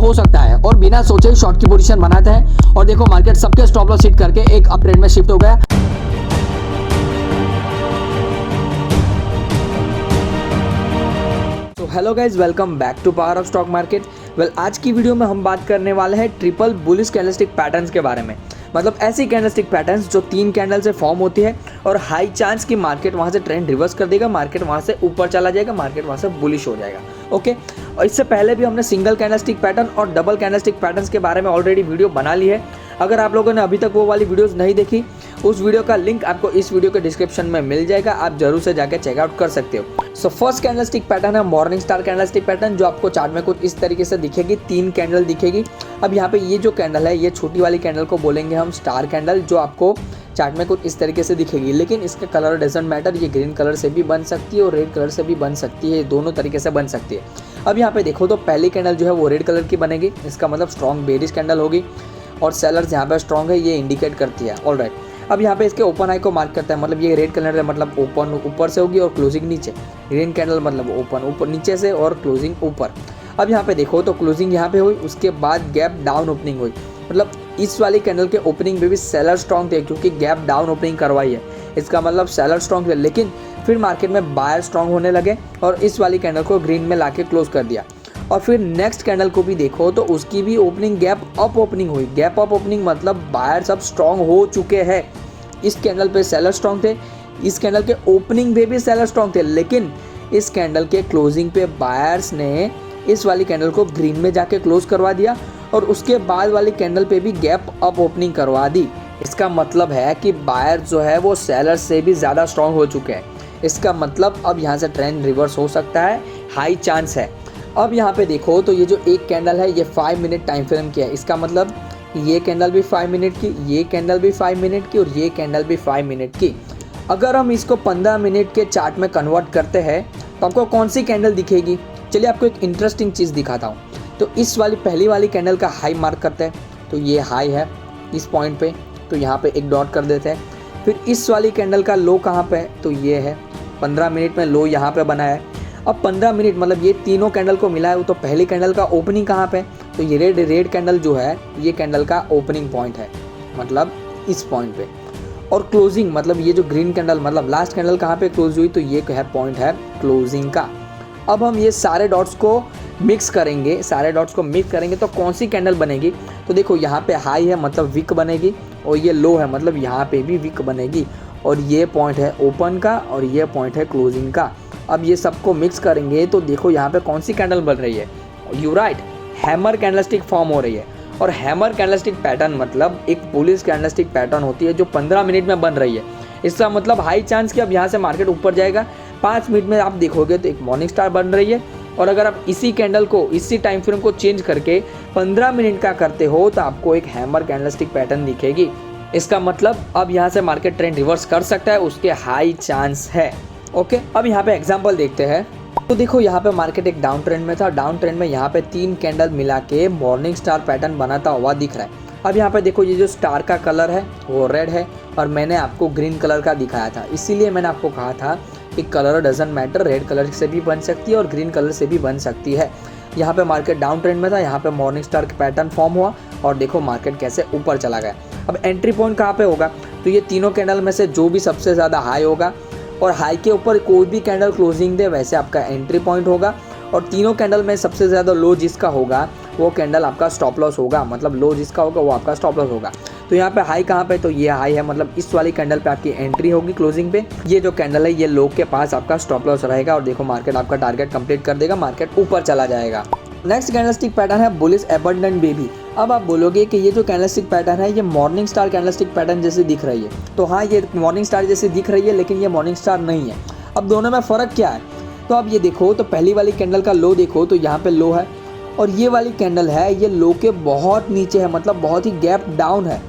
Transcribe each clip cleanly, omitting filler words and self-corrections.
हो सकता है और बिना सोचे ही शॉर्ट की पोजीशन बनाते हैं और देखो मार्केट सबके स्टॉप लॉस हिट करके एक अप ट्रेंड में शिफ्ट हो गया। तो hello guys, welcome back to power of stock market. आज की वीडियो में हम बात करने वाले हैं ट्रिपल बुलिश कैंडलस्टिक पैटर्न्स के बारे में। मतलब ऐसी कैंडलस्टिक पैटर्न्स जो 3 कैंडल से फॉर्म होती है और हाई चांस की मार्केट वहाँ से ट्रेंड रिवर्स कर देगा, मार्केट वहाँ से ऊपर चला जाएगा, मार्केट वहाँ से बुलिश हो जाएगा। ओके, और इससे पहले भी हमने सिंगल कैंडलस्टिक पैटर्न और डबल कैंडलस्टिक पैटर्न्स के बारे में ऑलरेडी वीडियो बना ली है। अगर आप लोगों ने अभी तक वो वाली वीडियोस नहीं देखी, उस वीडियो का लिंक आपको इस वीडियो के डिस्क्रिप्शन में मिल जाएगा, आप जरूर से जाकर चेकआउट कर सकते हो। सो फर्स्ट कैंडलस्टिक पैटर्न है मॉर्निंग स्टार कैंडलस्टिक पैटर्न, जो आपको चार्ट में कुछ इस तरीके से दिखेगी, 3 कैंडल दिखेगी। अब यहाँ पे ये जो कैंडल है, ये छोटी वाली कैंडल को बोलेंगे हम स्टार कैंडल, जो आपको चार्ट में कुछ इस तरीके से दिखेगी। लेकिन इसका कलर डजंट मैटर, ये ग्रीन कलर से भी बन सकती है और रेड कलर से भी बन सकती है, दोनों तरीके से बन सकती है। अब यहाँ पे देखो तो पहली कैंडल जो है वो रेड कलर की बनेगी, इसका मतलब स्ट्रॉन्ग बेरिश कैंडल होगी और सेलर्स यहाँ पे स्ट्रॉन्ग है, ये इंडिकेट करती है। ऑलराइट, अब यहाँ पे इसके ओपन हाई को मार्क करता है, मतलब ये रेड कलर है, मतलब ओपन ऊपर से होगी और क्लोजिंग नीचे। ग्रीन कैंडल मतलब ओपन ऊपर नीचे से और क्लोजिंग ऊपर। अब यहाँ पे देखो तो क्लोजिंग यहाँ पे हुई, उसके बाद गैप डाउन ओपनिंग हुई। मतलब इस वाली कैंडल के ओपनिंग में भी सेलर स्ट्रॉन्ग थे, क्योंकि गैप डाउन ओपनिंग करवाई है, इसका मतलब सेलर स्ट्रॉन्ग थे। लेकिन फिर मार्केट में बायर स्ट्रॉन्ग होने लगे और इस वाली कैंडल को ग्रीन में लाके क्लोज कर दिया। और फिर नेक्स्ट कैंडल को भी देखो तो उसकी भी ओपनिंग गैप अप ओपनिंग हुई। गैप अप ओपनिंग मतलब बायर सब स्ट्रॉन्ग हो चुके हैं। इस कैंडल पे सेलर स्ट्रॉन्ग थे, इस कैंडल के ओपनिंग पे भी सेलर स्ट्रॉन्ग थे, लेकिन इस कैंडल के क्लोजिंग पे बायर्स ने इस वाली कैंडल को ग्रीन में जाके क्लोज करवा दिया और उसके बाद वाली कैंडल पे भी गैप अप ओपनिंग करवा दी। इसका मतलब है कि बायर जो है वो सेलर से भी ज़्यादा स्ट्रॉन्ग हो चुके हैं। इसका मतलब अब यहाँ से ट्रेंड रिवर्स हो सकता है, हाई चांस है। अब यहाँ पे देखो तो ये जो एक कैंडल है ये 5 मिनट टाइम फ्रेम की है, इसका मतलब ये कैंडल भी 5 मिनट की, ये कैंडल भी 5 मिनट की और ये कैंडल भी 5 मिनट की। अगर हम इसको 15 मिनट के चार्ट में कन्वर्ट करते हैं तो आपको कौन सी कैंडल दिखेगी? चलिए आपको एक इंटरेस्टिंग चीज़ दिखाता हूँ। तो इस वाली पहली वाली कैंडल का हाई मार्क करते हैं, तो ये हाई है इस पॉइंट पे, तो यहाँ पे एक डॉट कर देते हैं। फिर इस वाली कैंडल का लो कहाँ पे है? तो ये है, 15 मिनट में लो यहाँ पे बना है। अब 15 मिनट मतलब ये तीनों कैंडल को मिला है, तो पहली कैंडल का ओपनिंग कहाँ पे? तो ये रेड कैंडल जो है ये कैंडल का ओपनिंग पॉइंट है, मतलब इस पॉइंट पे। और क्लोजिंग मतलब ये जो ग्रीन कैंडल मतलब लास्ट कैंडल कहाँ पे क्लोज हुई? तो ये है पॉइंट है क्लोजिंग का। अब हम ये सारे डॉट्स को मिक्स करेंगे, तो कौन सी कैंडल बनेगी? तो देखो यहाँ पे हाई है मतलब विक बनेगी, और ये लो है मतलब यहाँ पे भी विक बनेगी, और ये पॉइंट है ओपन का और ये पॉइंट है क्लोजिंग का। अब ये सबको मिक्स करेंगे तो देखो यहाँ पे कौन सी कैंडल बन रही है? You right, hammer candlestick form हो रही है। और हैमर कैंडलस्टिक पैटर्न मतलब एक बुलिश कैंडलस्टिक पैटर्न होती है जो 15 मिनट में बन रही है। इसका मतलब हाई चांस कि अब यहाँ से मार्केट ऊपर जाएगा। 5 मिनट में आप देखोगे तो एक मॉर्निंग स्टार बन रही है, और अगर आप इसी कैंडल को, इसी टाइम फ्रेम को चेंज करके 15 मिनट का करते हो तो आपको एक हैमर कैंडलस्टिक पैटर्न दिखेगी। इसका मतलब अब यहाँ से मार्केट ट्रेंड रिवर्स कर सकता है, उसके हाई चांस है। ओके, अब यहाँ पे एग्जांपल देखते हैं। तो देखो यहाँ पे मार्केट एक डाउन ट्रेंड में था, डाउन ट्रेंड में यहाँ पे 3 कैंडल मिला के मॉर्निंग स्टार पैटर्न बनाता हुआ दिख रहा है। अब यहाँ पे देखो ये जो स्टार का कलर है वो रेड है और मैंने आपको ग्रीन कलर का दिखाया था, इसीलिए मैंने आपको कहा था कि colour doesn't matter, red colour से भी बन सकती है और ग्रीन कलर से भी बन सकती है। यहाँ पे मार्केट डाउन ट्रेंड में था, यहाँ पे मॉर्निंग स्टार का पैटर्न फॉर्म हुआ और देखो मार्केट कैसे ऊपर चला गया। अब एंट्री पॉइंट कहाँ पे होगा? तो ये तीनों कैंडल में से जो भी सबसे ज़्यादा हाई होगा और हाई के ऊपर कोई भी कैंडल क्लोजिंग दे वैसे आपका एंट्री पॉइंट होगा, और तीनों कैंडल में सबसे ज़्यादा लो जिसका होगा वो कैंडल आपका स्टॉप लॉस होगा, मतलब लो जिसका होगा वो आपका स्टॉप लॉस होगा। तो यहाँ पे हाई कहाँ पे? तो ये हाई है, मतलब इस वाली कैंडल पे आपकी एंट्री होगी क्लोजिंग पे। ये जो कैंडल है ये लो के पास आपका स्टॉप लॉस रहेगा और देखो मार्केट आपका टारगेट कंप्लीट कर देगा, मार्केट ऊपर चला जाएगा। नेक्स्ट कैंडलस्टिक पैटर्न है बुलिश एबंडेंट बेबी। अब आप बोलोगे कि ये जो कैंडलस्टिक पैटर्न है ये मॉर्निंग स्टार कैंडलस्टिक पैटर्न जैसे दिख रही है। तो हाँ, ये मॉर्निंग स्टार जैसे दिख रही है, लेकिन ये मॉर्निंग स्टार नहीं है। अब दोनों में फ़र्क क्या है? तो अब ये देखो तो पहली वाली कैंडल का लो देखो तो यहाँ पे लो है, और ये वाली कैंडल है ये लो के बहुत नीचे है, मतलब बहुत ही गैप डाउन है।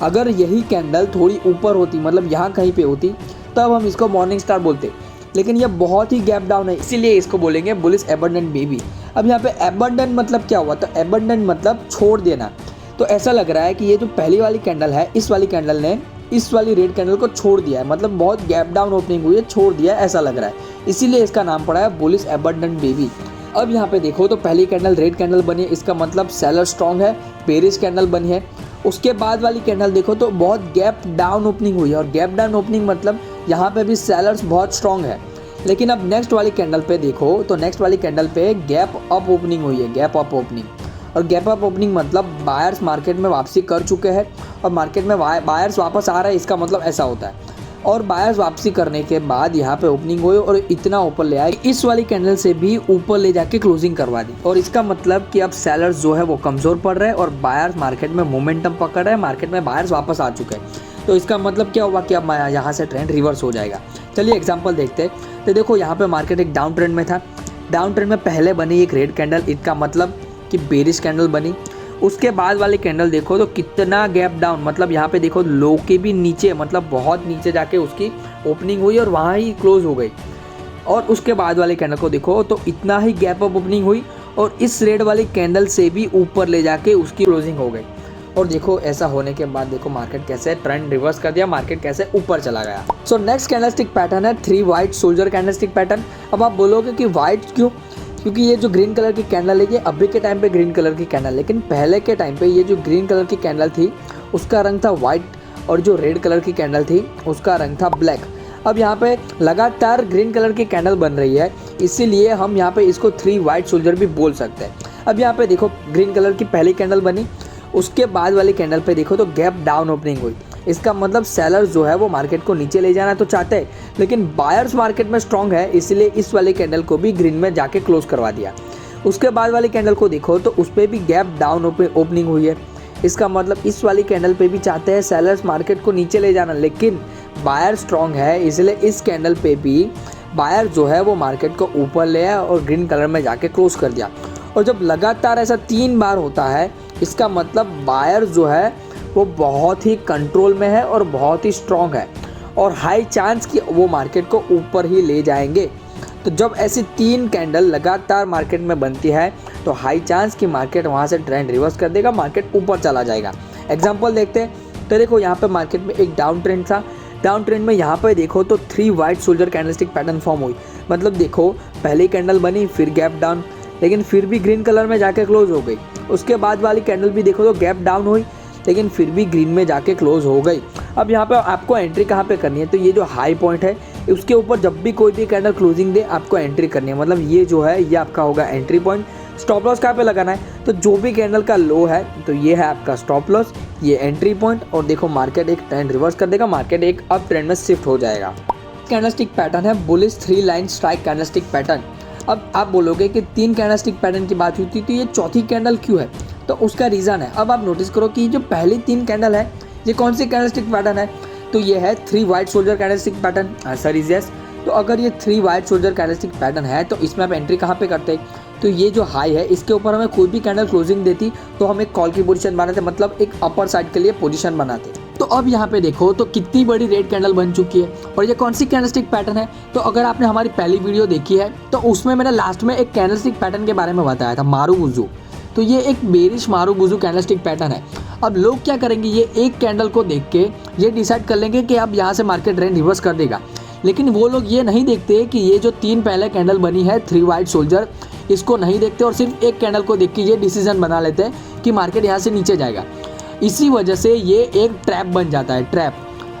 अगर यही कैंडल थोड़ी ऊपर होती, मतलब यहाँ कहीं पे होती, तब हम इसको मॉर्निंग स्टार बोलते, लेकिन ये बहुत ही गैप डाउन है, इसीलिए इसको बोलेंगे बुलिश एबंडेंट बेबी। अब यहाँ पे एबंडेंट मतलब क्या हुआ? तो एबंडेंट मतलब छोड़ देना। तो ऐसा लग रहा है कि ये जो पहली वाली कैंडल है, इस वाली कैंडल ने इस वाली रेड कैंडल को छोड़ दिया है, मतलब बहुत गैप डाउन ओपनिंग हुई है, छोड़ दिया है, ऐसा लग रहा है, इसीलिए इसका नाम पड़ा है बुलिश एबंडेंट बेबी। अब यहाँ पे देखो तो पहली कैंडल रेड कैंडल बनी है, इसका मतलब सेलर स्ट्रॉन्ग है, बेरिश कैंडल बनी है। उसके बाद वाली कैंडल देखो तो बहुत गैप डाउन ओपनिंग हुई है, और गैप डाउन ओपनिंग मतलब यहाँ पे भी सेलर्स बहुत स्ट्रॉन्ग है। लेकिन अब नेक्स्ट वाली कैंडल पे देखो तो नेक्स्ट वाली कैंडल पे गैप अप ओपनिंग हुई है, गैप अप ओपनिंग। और गैप अप ओपनिंग मतलब बायर्स मार्केट में वापसी कर चुके हैं और मार्केट में बायर्स वापस आ रहे हैं, इसका मतलब ऐसा होता है। और बायर्स वापसी करने के बाद यहाँ पे ओपनिंग हुई और इतना ऊपर ले आए, इस वाली कैंडल से भी ऊपर ले जाके क्लोजिंग करवा दी। और इसका मतलब कि अब सेलर्स जो है वो कमज़ोर पड़ रहे हैं और बायर्स मार्केट में मोमेंटम पकड़ रहे हैं, मार्केट में बायर्स वापस आ चुके हैं। तो इसका मतलब क्या हुआ कि अब यहाँ से ट्रेंड रिवर्स हो जाएगा। चलिए एग्जाम्पल देखते हैं। तो देखो यहाँ पे मार्केट एक डाउन ट्रेंड में था, डाउन ट्रेंड में पहले बनी एक रेड कैंडल, इसका मतलब कि बेरिश कैंडल बनी। उसके बाद वाली कैंडल देखो तो कितना गैप डाउन, मतलब यहाँ पे देखो लो के भी नीचे, मतलब बहुत नीचे जाके उसकी ओपनिंग हुई और वहाँ ही क्लोज हो गई। और उसके बाद वाले कैंडल को देखो तो इतना ही गैप अप ओपनिंग हुई और इस रेड वाली कैंडल से भी ऊपर ले जाके उसकी क्लोजिंग हो गई। और देखो ऐसा होने के बाद देखो मार्केट कैसे ट्रेंड रिवर्स कर दिया, मार्केट कैसे ऊपर चला गया। सो नेक्स्ट कैंडलस्टिक पैटर्न है 3 वाइट सोल्जर कैंडलस्टिक पैटर्न। अब आप बोलोगे कि वाइट क्यों, क्योंकि ये जो ग्रीन कलर की कैंडल है ये अभी के टाइम पे ग्रीन कलर की कैंडल, लेकिन पहले के टाइम पे ये जो ग्रीन कलर की कैंडल थी उसका रंग था वाइट और जो रेड कलर की कैंडल थी उसका रंग था ब्लैक। अब यहाँ पे लगातार ग्रीन कलर की कैंडल बन रही है, इसीलिए हम यहाँ पे इसको 3 वाइट सोल्जर भी बोल सकते हैं। अब यहाँ पे देखो ग्रीन कलर की पहली कैंडल बनी, उसके बाद वाली कैंडल पे देखो तो गैप डाउन ओपनिंग हुई। इसका मतलब सेलर्स जो है वो मार्केट को नीचे ले जाना तो चाहते हैं, लेकिन बायर्स मार्केट में स्ट्रांग है, इसलिए इस वाली कैंडल को भी ग्रीन में जाके क्लोज करवा दिया। उसके बाद वाली कैंडल को देखो तो उस पर भी गैप डाउन ओपनिंग हुई है। इसका मतलब इस वाली कैंडल पे भी चाहते हैं सेलर्स मार्केट को नीचे ले जाना, लेकिन बायर स्ट्रांग है, इसलिए इस कैंडल पे भी बायर जो है वो मार्केट को ऊपर ले आया और ग्रीन कलर में जाके क्लोज कर दिया। और जब लगातार ऐसा 3 बार होता है, इसका मतलब बायर जो है वो बहुत ही कंट्रोल में है और बहुत ही स्ट्रॉन्ग है और हाई चांस कि वो मार्केट को ऊपर ही ले जाएंगे। तो जब ऐसी 3 कैंडल लगातार मार्केट में बनती है तो हाई चांस कि मार्केट वहाँ से ट्रेंड रिवर्स कर देगा, मार्केट ऊपर चला जाएगा। एग्जांपल देखते हैं। तो देखो यहाँ पे मार्केट में एक डाउन ट्रेंड था, डाउन ट्रेंड में यहाँ पे देखो तो 3 white soldier candlestick pattern form हुई। मतलब देखो पहली कैंडल बनी, फिर गैप डाउन, लेकिन फिर भी ग्रीन कलर में जाके क्लोज हो गई। उसके बाद वाली कैंडल भी देखो तो गैप डाउन हुई, लेकिन फिर भी ग्रीन में जाके क्लोज हो गई। अब यहाँ पे आपको एंट्री कहाँ पे करनी है, तो ये जो हाई पॉइंट है उसके ऊपर जब भी कोई भी कैंडल क्लोजिंग दे आपको एंट्री करनी है। मतलब ये जो है ये आपका होगा एंट्री पॉइंट। स्टॉप लॉस कहाँ पे लगाना है, तो जो भी कैंडल का लो है तो ये है आपका स्टॉप लॉस, ये एंट्री पॉइंट। और देखो मार्केट एक ट्रेंड रिवर्स कर देगा, मार्केट एक अप ट्रेंड में शिफ्ट हो जाएगा। कैंडलस्टिक पैटर्न है bullish 3 line strike candlestick pattern. अब आप बोलोगे कि 3 कैंडलस्टिक पैटर्न की बात हुई थी तो ये चौथी कैंडल क्यों है, तो उसका रीज़न है। अब आप नोटिस करो कि जो पहली 3 कैंडल है ये कौन सी कैंडलस्टिक पैटर्न है, तो ये है 3 white soldier candlestick pattern. Answer is yes. तो अगर ये 3 वाइट सोल्जर कैंडलस्टिक पैटर्न है तो इसमें आप एंट्री कहाँ पे करते हैं, तो ये जो हाई है इसके ऊपर हमें कोई भी कैंडल क्लोजिंग देती तो हम एक कॉल की पोजीशन बनाते, मतलब एक अपर साइड के लिए पोजीशन बनाते। तो अब यहाँ पे देखो तो कितनी बड़ी रेड कैंडल बन चुकी है और ये कौन सी कैंडलस्टिक पैटर्न है। तो अगर आपने हमारी पहली वीडियो देखी है तो उसमें मैंने लास्ट में एक कैंडलस्टिक पैटर्न के बारे में बताया था, मारुबुजू। तो ये एक बेरिश मारुबुजू कैंडलस्टिक पैटर्न है। अब लोग क्या करेंगे, ये एक कैंडल को देख के ये डिसाइड कर लेंगे कि अब यहाँ से मार्केट ट्रेंड रिवर्स कर देगा, लेकिन वो लोग ये नहीं देखते कि ये जो 3 पहले कैंडल बनी है 3 वाइट सोल्जर, इसको नहीं देखते और सिर्फ एक कैंडल को देख के ये डिसीजन बना लेते हैं कि मार्केट यहाँ से नीचे जाएगा। इसी वजह से ये एक ट्रैप बन जाता है, ट्रैप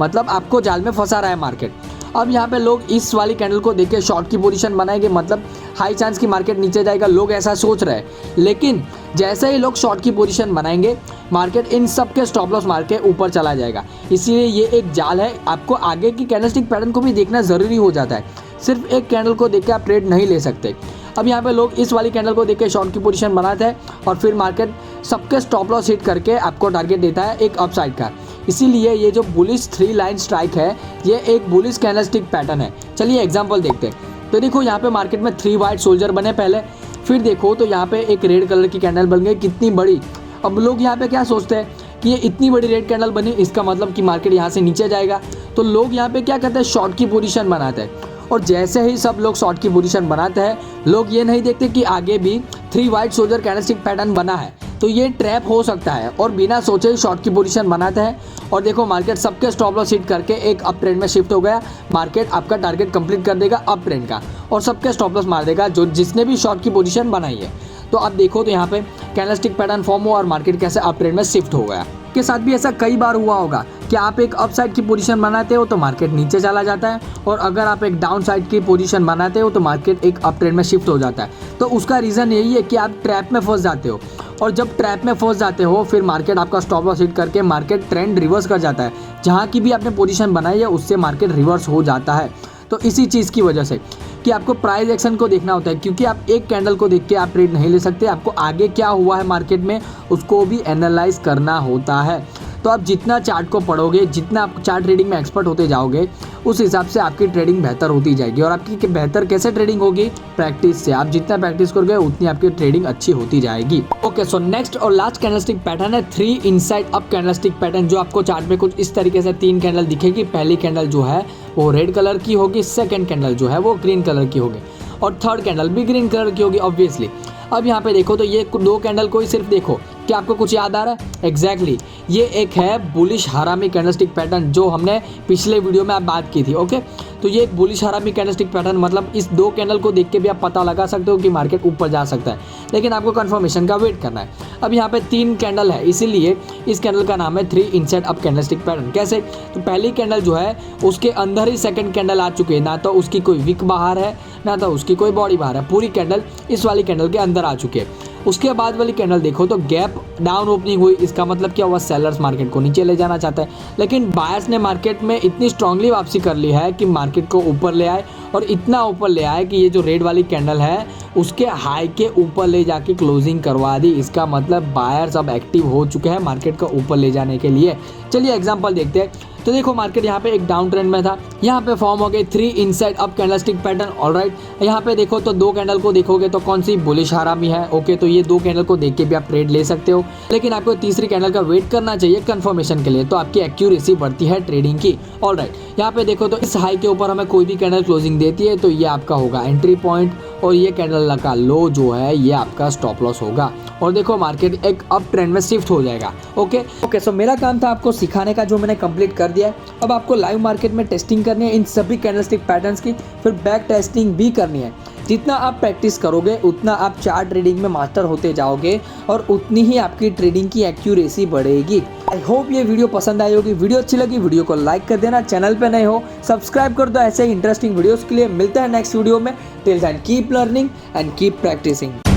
मतलब आपको जाल में फंसा रहा है मार्केट। अब यहाँ पे लोग इस वाली कैंडल को देख के शॉर्ट की पोजीशन बनाएंगे, मतलब हाई चांस की मार्केट नीचे जाएगा, लोग ऐसा सोच रहे हैं। लेकिन जैसे ही लोग शॉर्ट की पोजीशन बनाएंगे मार्केट इन सब के स्टॉप लॉस मार के ऊपर चला जाएगा। इसीलिए ये एक जाल है, आपको आगे की कैंडलस्टिक पैटर्न को भी देखना ज़रूरी हो जाता है, सिर्फ एक कैंडल को देख के आप ट्रेड नहीं ले सकते। अब यहाँ पे लोग इस वाली कैंडल को देख के शॉर्ट की पोजीशन बनाते हैं और फिर मार्केट सबके स्टॉप लॉस हिट करके आपको टारगेट देता है एक अपसाइड का। इसीलिए ये जो बुलिश 3 लाइन स्ट्राइक है ये एक बुलिश कैंडलस्टिक पैटर्न है। चलिए एग्जांपल देखते हैं। तो देखो यहाँ पे मार्केट में 3 वाइट सोल्जर बने पहले, फिर देखो तो यहाँ पे एक रेड कलर की कैंडल बन गई, कितनी बड़ी। अब लोग यहाँ पे क्या सोचते हैं कि ये इतनी बड़ी रेड कैंडल बनी, इसका मतलब कि मार्केट यहाँ से नीचे जाएगा। तो लोग यहाँ पे क्या करते हैं, शॉर्ट की पोजीशन बनाते हैं। और जैसे ही सब लोग शॉर्ट की पोजीशन बनाते हैं, लोग ये नहीं देखते कि आगे भी 3 वाइट सोल्जर कैंडलस्टिक पैटर्न बना है, तो ये ट्रैप हो सकता है और बिना सोचे ही शॉर्ट की पोजीशन बनाते हैं। और देखो मार्केट सबके स्टॉप लॉस हिट करके एक अप ट्रेंड में शिफ्ट हो गया। मार्केट आपका टारगेट कंप्लीट कर देगा अप ट्रेंड का और सबके स्टॉप लॉस मार देगा जिसने भी शॉर्ट की पोजीशन बनाई है। तो आप देखो तो यहाँ पे कैंडलस्टिक पैटर्न फॉर्म हुआ और मार्केट कैसे अप ट्रेंड में शिफ्ट हो गया। के साथ भी ऐसा कई बार हुआ होगा कि आप एक अप साइड की पोजीशन बनाते हो तो मार्केट नीचे चला जाता है, और अगर आप एक डाउन साइड की पोजीशन बनाते हो तो मार्केट एक अप ट्रेंड में शिफ्ट हो जाता है। तो उसका रीज़न यही है कि आप ट्रैप में फंस जाते हो, और जब ट्रैप में फंस जाते हो फिर मार्केट आपका स्टॉप लॉस हिट करके मार्केट ट्रेंड रिवर्स कर जाता है। जहाँ की भी आपने पोजीशन बनाई है उससे मार्केट रिवर्स हो जाता है। तो इसी चीज़ की वजह से कि आपको प्राइस एक्शन को देखना होता है, क्योंकि आप एक कैंडल को देख के आप ट्रेड नहीं ले सकते। आपको आगे क्या हुआ है मार्केट में उसको भी एनालाइज करना होता है। तो आप जितना चार्ट को पढ़ोगे, जितना आप चार्ट ट्रेडिंग में एक्सपर्ट होते जाओगे, उस हिसाब से आपकी ट्रेडिंग बेहतर होती जाएगी। और आपकी बेहतर कैसे ट्रेडिंग होगी? प्रैक्टिस से। आप जितना प्रैक्टिस करोगे उतनी आपकी ट्रेडिंग अच्छी होती जाएगी। ओके, सो नेक्स्ट और लास्ट कैंडलस्टिक पैटर्न है 3 इनसाइड अप कैंडलस्टिक पैटर्न, जो आपको चार्ट में कुछ इस तरीके से 3 कैंडल दिखेगी। पहली कैंडल जो है वो रेड कलर की होगी, सेकेंड कैंडल जो है वो ग्रीन कलर की होगी, और थर्ड कैंडल भी ग्रीन कलर की होगी ऑब्वियसली। अब यहाँ पे देखो तो ये 2 कैंडल को ही सिर्फ देखो, क्या आपको कुछ याद आ रहा है? एग्जैक्टली ये एक है बुलिश हरामी कैंडलस्टिक पैटर्न, जो हमने पिछले वीडियो में आप बात की थी। ओके, तो ये एक बुलिश हरामी कैंडलस्टिक पैटर्न, मतलब इस 2 कैंडल को देख के भी आप पता लगा सकते हो कि मार्केट ऊपर जा सकता है, लेकिन आपको कंफर्मेशन का वेट करना है। अब यहाँ पे 3 कैंडल है, इसीलिए इस कैंडल का नाम है 3 इनसाइड अप कैंडलस्टिक पैटर्न। कैसे? तो पहली कैंडल जो है उसके अंदर ही सेकंड कैंडल आ चुकी है, ना तो उसकी कोई विक बाहर है ना तो उसकी कोई बॉडी बाहर है, पूरी कैंडल इस वाली कैंडल के अंदर आ चुकी है। उसके बाद वाली कैंडल देखो तो गैप डाउन ओपनिंग हुई, इसका मतलब क्या हुआ? सेलर्स मार्केट को नीचे ले जाना चाहता है, लेकिन बायर्स ने मार्केट में इतनी स्ट्रांगली वापसी कर ली है कि मार्केट को ऊपर ले आए, और इतना ऊपर ले आए कि ये जो रेड वाली कैंडल है उसके हाई के ऊपर ले जाके क्लोजिंग करवा दी। इसका मतलब बायर्स अब एक्टिव हो चुके हैं मार्केट को ऊपर ले जाने के लिए। चलिए एग्जांपल देखते हैं। तो देखो मार्केट यहाँ पे एक डाउन ट्रेंड में था, यहाँ पे फॉर्म हो गए 3 inside up candlestick pattern. Alright, यहाँ पे देखो तो 2 कैंडल को देखोगे तो कौन सी? बुलिश हरामी है। ओके, तो ये 2 कैंडल को देख के भी आप ट्रेड ले सकते हो, लेकिन आपको तीसरी कैंडल का वेट करना चाहिए कंफर्मेशन के लिए, तो आपकी एक्यूरेसी बढ़ती है ट्रेडिंग की। ऑलराइट, यहाँ पे देखो तो इस हाई के ऊपर हमें कोई भी कैंडल क्लोजिंग देती है तो ये आपका होगा एंट्री पॉइंट, और ये कैंडल का लो जो है ये आपका स्टॉप लॉस होगा, और देखो मार्केट एक अप ट्रेंड में शिफ्ट हो जाएगा। ओके, सो मेरा काम था आपको सिखाने का, जो मैंने कंप्लीट कर दिया है। अब आपको लाइव मार्केट में टेस्टिंग करनी है इन सभी कैंडलस्टिक पैटर्न्स की, फिर बैक टेस्टिंग भी करनी है। जितना आप प्रैक्टिस करोगे उतना आप चार्ट ट्रेडिंग में मास्टर होते जाओगे, और उतनी ही आपकी ट्रेडिंग की एक्यूरेसी बढ़ेगी। आई होप ये वीडियो पसंद आई होगी। वीडियो अच्छी लगी वीडियो को लाइक कर देना, चैनल पे नए हो सब्सक्राइब कर दो ऐसे ही इंटरेस्टिंग वीडियोस के लिए। मिलते हैं नेक्स्ट वीडियो में। Till then keep learning and keep practising.